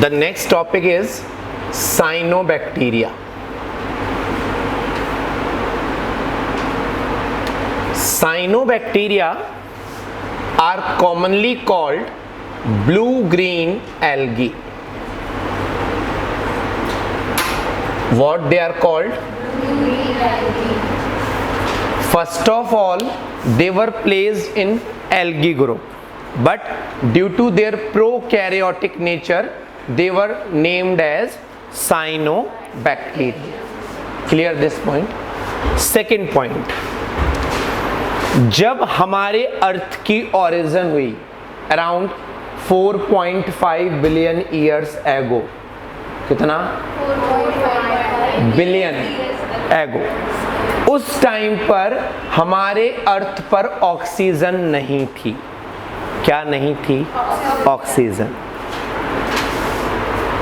The next topic is cyanobacteria. Cyanobacteria are commonly called blue-green algae. What they are called? Blue-green algae. First of all, they were placed in algae group, but due to their prokaryotic nature, they were named as cyanobacteria. Clear this point? Second point, जब हमारे अर्थ की origin हुई around 4.5 billion years ago, कितना? 4.5 billion एगो, उस time पर हमारे अर्थ पर ऑक्सीजन नहीं थी. क्या नहीं थी? ऑक्सीजन.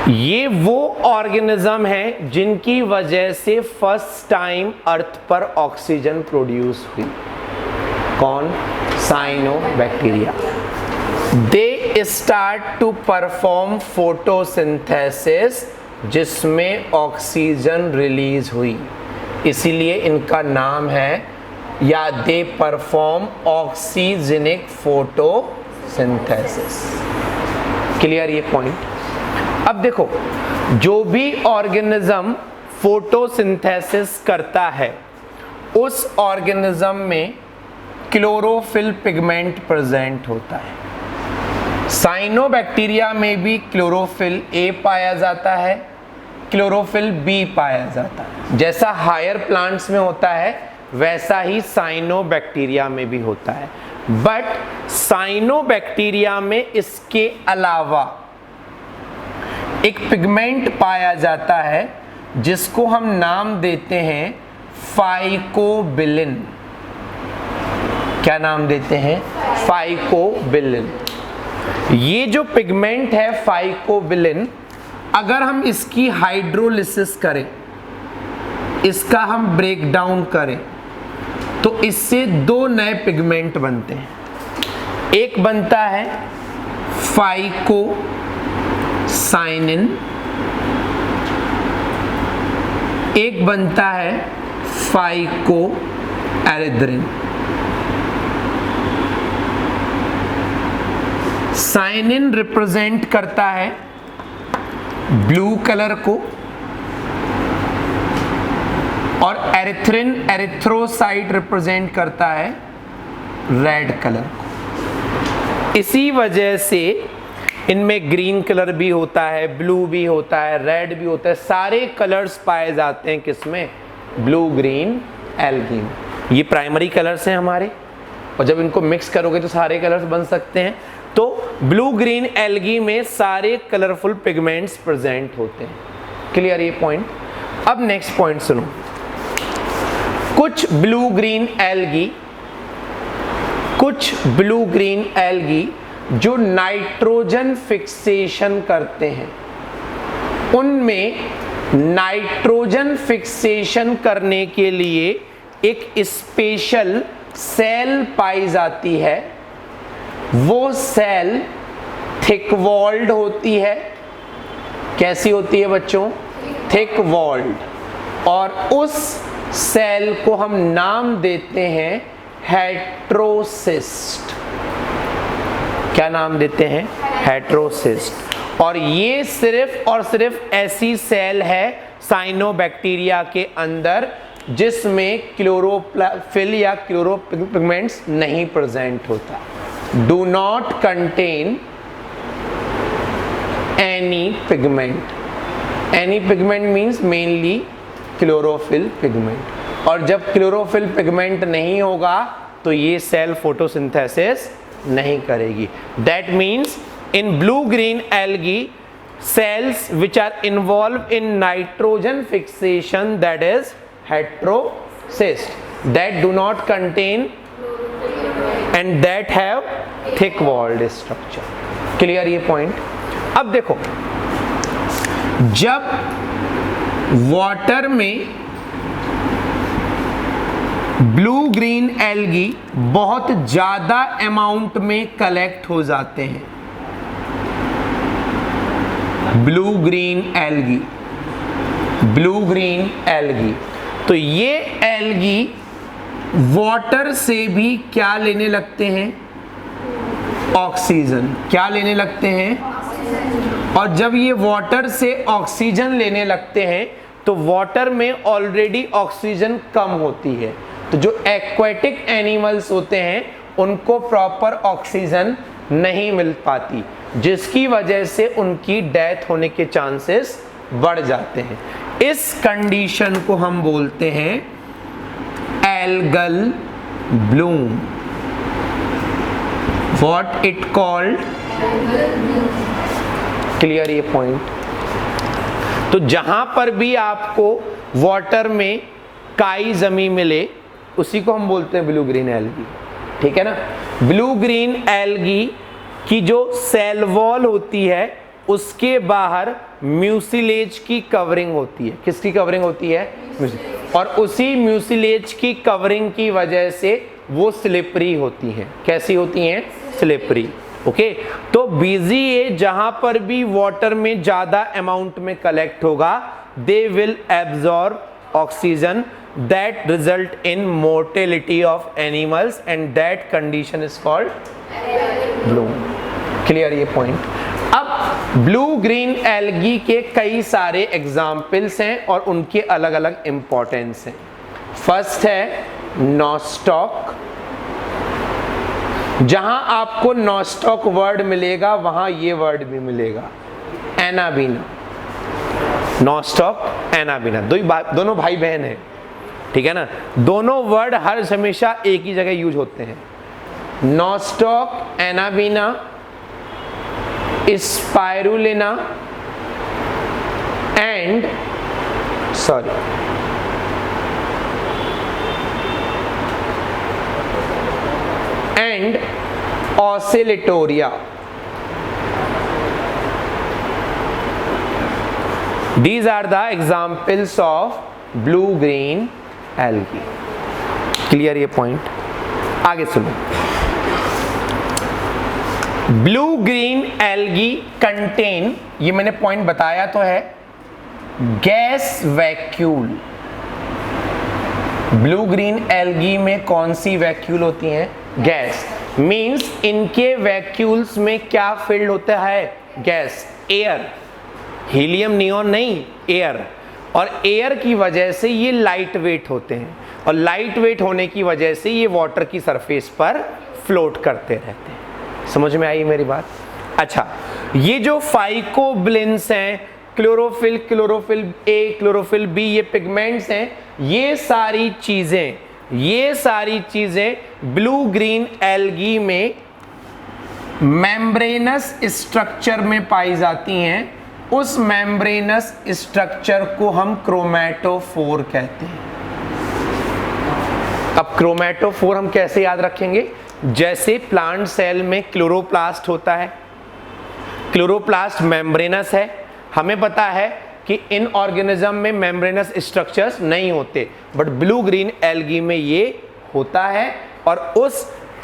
ये वो ऑर्गेनिज्म है जिनकी वजह से फर्स्ट टाइम अर्थ पर ऑक्सीजन प्रोड्यूस हुई. कौन? Cyanobacteria. They start to perform photosynthesis जिसमें ऑक्सीजन रिलीज हुई, इसीलिए इनका नाम है, या they perform oxygenic photosynthesis. Clear ये पॉइंट? अब देखो, जो भी ऑर्गेनिज्म फोटोसिंथेसिस करता है उस ऑर्गेनिज्म में क्लोरोफिल पिगमेंट प्रेजेंट होता है. साइनोबैक्टीरिया में भी क्लोरोफिल ए पाया जाता है, क्लोरोफिल बी पाया जाता है. जैसा हायर प्लांट्स में होता है वैसा ही साइनोबैक्टीरिया में भी होता है. बट साइनोबैक्टीरिया में इसके अलावा एक पिगमेंट पाया जाता है जिसको हम नाम देते हैं फाइकोबिलिन. क्या नाम देते हैं? फाइकोबिलिन. ये जो पिगमेंट है फाइकोबिलिन, अगर हम इसकी हाइड्रोलिसिस करें, इसका हम ब्रेक डाउन करें, तो इससे दो नए पिगमेंट बनते हैं. एक बनता है फाइकोसाइनिन, एक बनता है फाइकोएरिथ्रिन. साइनिन रिप्रेजेंट करता है ब्लू कलर को और एरिथ्रिन, एरिथ्रोसाइट रिप्रेजेंट करता है रेड कलर को. इसी वजह से इनमें ग्रीन कलर भी होता है, ब्लू भी होता है, रेड भी होता है. सारे कलर्स पाए जाते हैं किसमें? ब्लू ग्रीन एल्गी में. ये प्राइमरी कलर्स हैं हमारे, और जब इनको मिक्स करोगे तो सारे कलर्स बन सकते हैं. तो ब्लू ग्रीन एल्गी में सारे कलरफुल पिगमेंट्स प्रेजेंट होते हैं. क्लियर ये पॉइंट? अब नेक्स्ट पॉइंट सुनो. कुछ ब्लू ग्रीन एल्गी जो नाइट्रोजन फिक्सेशन करते हैं, उनमें नाइट्रोजन फिक्सेशन करने के लिए एक स्पेशल सेल पाई जाती है. वो सेल थिक वॉल्ड होती है. कैसी होती है बच्चों? Thick walled. और उस सेल को हम नाम देते हैं हेट्रोसिस्ट. क्या नाम देते हैं? हेट्रोसिस्ट. और ये सिर्फ और सिर्फ ऐसी सेल है साइनोबैक्टीरिया के अंदर जिसमें क्लोरोफिल या क्लोरोपिगमेंट्स नहीं प्रेजेंट होता. Do not contain any pigment. Any pigment means mainly chlorophyll pigment. और जब क्लोरोफिल पिगमेंट नहीं होगा तो ये सेल फोटोसिंथेसिस नहीं करेगी. That means in blue green algae cells which are involved in nitrogen fixation, that is heterocyst, that do not contain and that have thick walled structure. Clear ये point? अब देखो, जब वाटर में blue green algae बहुत ज्यादा amount में collect हो जाते हैं, blue green algae, blue green algae. तो ये एल्गी वाटर से भी क्या लेने लगते हैं? ऑक्सीजन। क्या लेने लगते हैं? और जब ये वाटर से ऑक्सीजन लेने लगते हैं तो वाटर में ऑलरेडी ऑक्सीजन कम होती है, तो जो एक्वेटिक एनिमल्स होते हैं उनको प्रॉपर ऑक्सीजन नहीं मिल पाती, जिसकी वजह से उनकी डेथ होने के चांसेस बढ़ जाते हैं। इस कंडीशन को हम बोलते हैं algal Bloom. What it called? Clear ये पॉइंट? तो जहां पर भी आपको वाटर में काई जमी मिले उसी को हम बोलते हैं ब्लू ग्रीन एल्गी, ठीक है ना। ब्लू ग्रीन एल्गी की जो सेल वॉल होती है उसके बाहर म्यूसिलेज की कवरिंग होती है। किसकी कवरिंग होती है? और उसी म्यूसिलेज की कवरिंग की वजह से वो स्लिपरी होती हैं। कैसी होती हैं? स्लिपरी। ओके, तो BZA जहां पर भी वाटर में ज्यादा अमाउंट में कलेक्ट होगा they will absorb oxygen, that result in mortality of animals and that condition is called bloom। Clear ये पॉइंट? अब ब्लू ग्रीन एल्गी के कई सारे एग्जाम्पल्स हैं और उनके अलग अलग इंपॉर्टेंस हैं। फर्स्ट है नॉस्टॉक। जहां आपको नॉस्टॉक वर्ड मिलेगा वहां ये वर्ड भी मिलेगा, एनाबीना। नॉस्टॉक, एनाबीना दोनों भाई बहन हैं, ठीक है ना। दोनों वर्ड हर हमेशा एक ही जगह यूज होते हैं। Nostoc, anabaena, spirulina and Oscillatoria. These are the examples of blue green algae। Clear ये पॉइंट? आगे सुनो। ब्लू ग्रीन एल्गी कंटेन, ये मैंने पॉइंट बताया तो है, gas vacuole. Blue green algae में कौन सी वैक्यूल होती हैं? गैस। मींस इनके वैक्यूल्स में क्या फिल्ड होता है? Gas, air. हीलियम नियॉन नहीं, एयर। और एयर की वजह से ये लाइट वेट होते हैं और लाइट वेट होने की वजह से ये वाटर की सरफेस पर फ्लोट करते रहते हैं। समझ में आई मेरी बात? अच्छा, ये जो फाइकोब्लिन्स हैं, chlorophyll, chlorophyll A, chlorophyll B, ये पिगमेंट्स हैं, ये सारी चीजें ब्लू ग्रीन एल्गी में मेम्ब्रेनस स्ट्रक्चर में पाई जाती हैं। उस मेम्ब्रेनस स्ट्रक्चर को हम क्रोमैटोफोर कहते हैं। अब क्रोमैटोफोर हम कैसे याद रखेंगे? जैसे प्लांट सेल में क्लोरोप्लास्ट होता है, क्लोरोप्लास्ट मेम्ब्रेनस है, हमें पता है कि इन ऑर्गेनिज्म में मेम्ब्रेनस स्ट्रक्चर्स नहीं होते, बट ब्लू ग्रीन एल्गी में ये होता है। और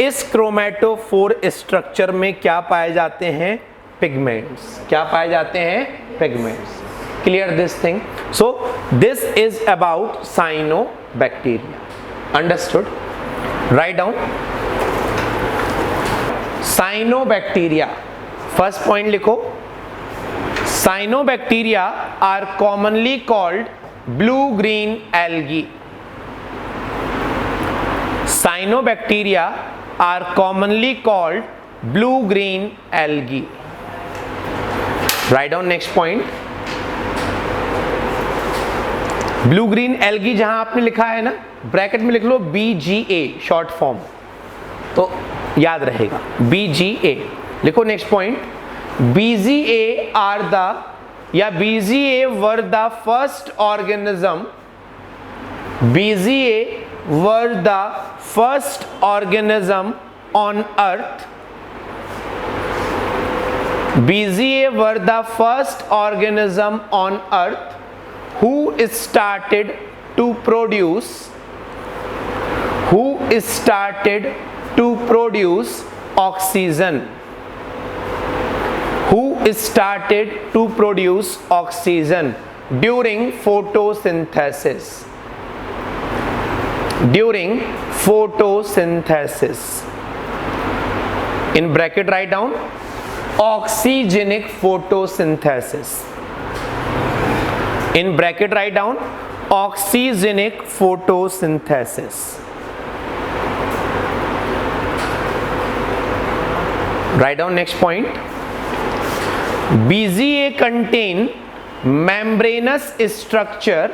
इस क्रोमैटोफोर स्ट्रक्चर में क्या पाए जाते हैं? पिगमेंट्स। क्या पाए जाते हैं? Pigments. Clear this thing? So this is about cyanobacteria. Understood? Right down. Cyanobacteria, first point लिखो। Cyanobacteria are commonly called blue green algae. Cyanobacteria are commonly called blue green algae. Right down next point. Blue green algae जहां आपने लिखा है ना, bracket में लिख लो BGA short form, तो याद रहेगा BGA। लिखो next point. BGA are the या BGA were the first organism, BGA were the first organism on earth, BGA were the first organism on earth who started to produce oxygen। who started to produce oxygen during photosynthesis. During photosynthesis. In bracket write down oxygenic photosynthesis. In bracket write down oxygenic photosynthesis. Write down next point. BZA contain membranous structure.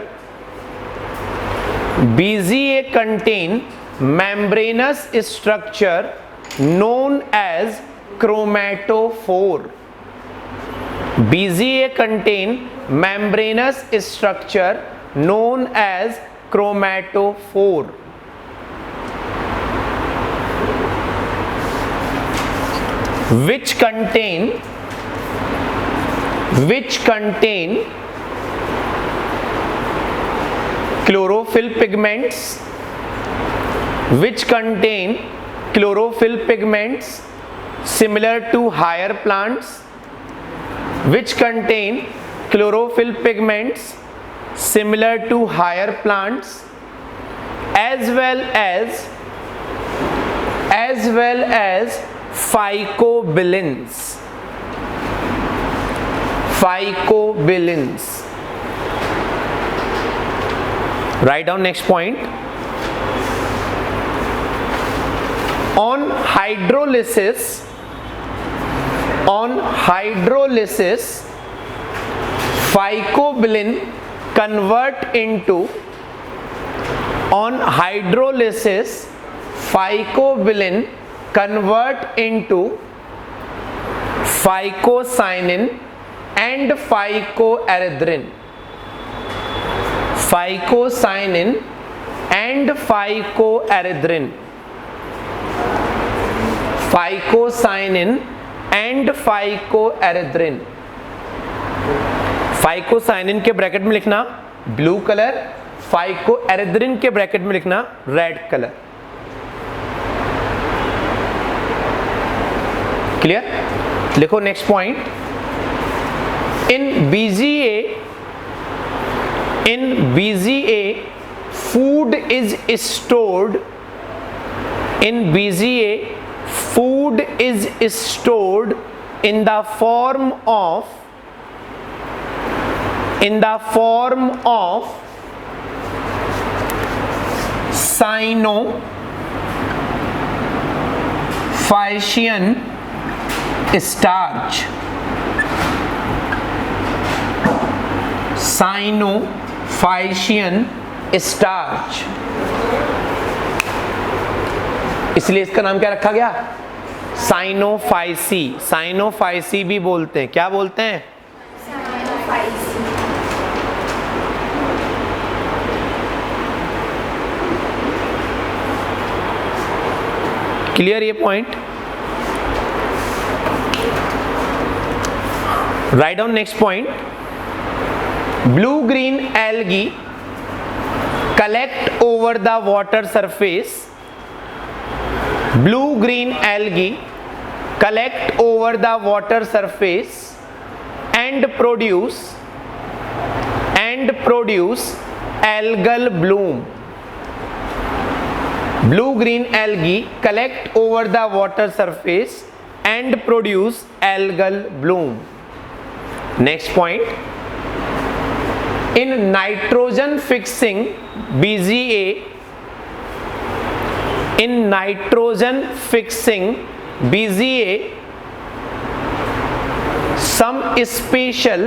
BZA contain membranous structure known as chromatophore. BZA contain membranous structure known as chromatophore. Which contain chlorophyll pigments, which contain chlorophyll pigments similar to higher plants, which contain chlorophyll pigments similar to higher plants, as well as phycobilins. Phycobilins. Write down next point. On hydrolysis, phycobilin convert into phycocyanin and phycoerythrin. Phycocyanin and phycoerythrin. Phycocyanin and phycoerythrin. Phycocyanin के bracket में लिखना blue colour, phycoerythrin के bracket में लिखना red colour. Clear? लिखो next point. In BZA food is stored in the form of Sino-Physcian starch. Sino-Physcian starch. इसलिए इसका नाम क्या रखा गया? साइनोफाइसी. साइनोफाइसी भी बोलते हैं. क्या बोलते हैं? क्लियर ये point? Right down next point. Blue green algae collect over the water surface. Blue green algae collect over the water surface and produce algal bloom. Blue green algae collect over the water surface and produce algal bloom. Next point. In nitrogen fixing BZA, some special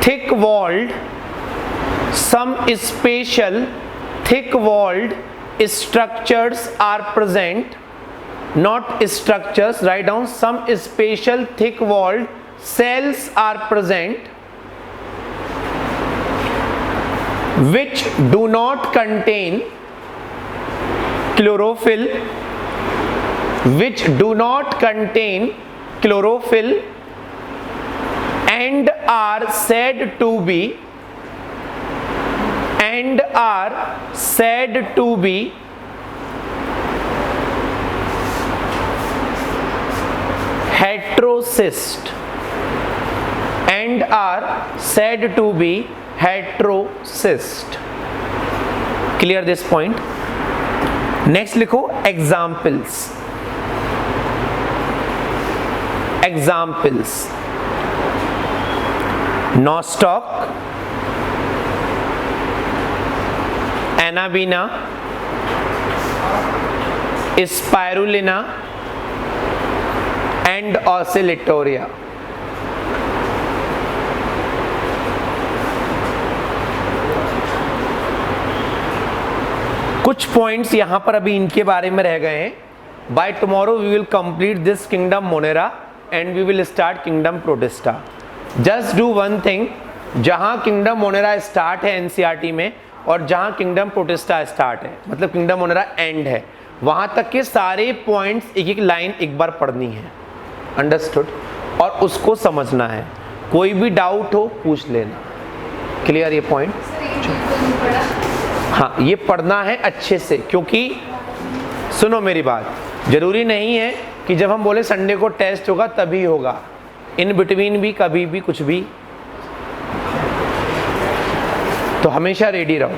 thick-walled structures are present. Not structures, write down some special thick-walled cells are present which do not contain chlorophyll, and are said to be heterocyst and are said to be heterocyst. Clear this point? Next लिखो examples. Examples: nostoc, Anabaena, Spirulina and Oscillatoria. कुछ points यहां पर अभी इनके बारे में रह गए हैं। By tomorrow we will complete this kingdom Monera and we will start kingdom Protista. Just do one thing, जहां किंगडम मोनेरा स्टार्ट है एनसीईआरटी में और जहां किंगडम प्रोटिस्टा स्टार्ट है, मतलब किंगडम मोनेरा एंड है, वहां तक के सारे पॉइंट्स एक एक लाइन एक बार पढ़नी है। अंडरस्टूड? और उसको समझना है। कोई भी डाउट हो पूछ लेना। क्लियर ये पॉइंट? हाँ, ये पढ़ना है अच्छे से, क्योंकि सुनो मेरी बात, जरूरी नहीं है कि जब हम बोले संडे को टेस्ट होगा तभी होगा, इन बिटवीन भी कभी भी कुछ भी, तो हमेशा रेडी रहो।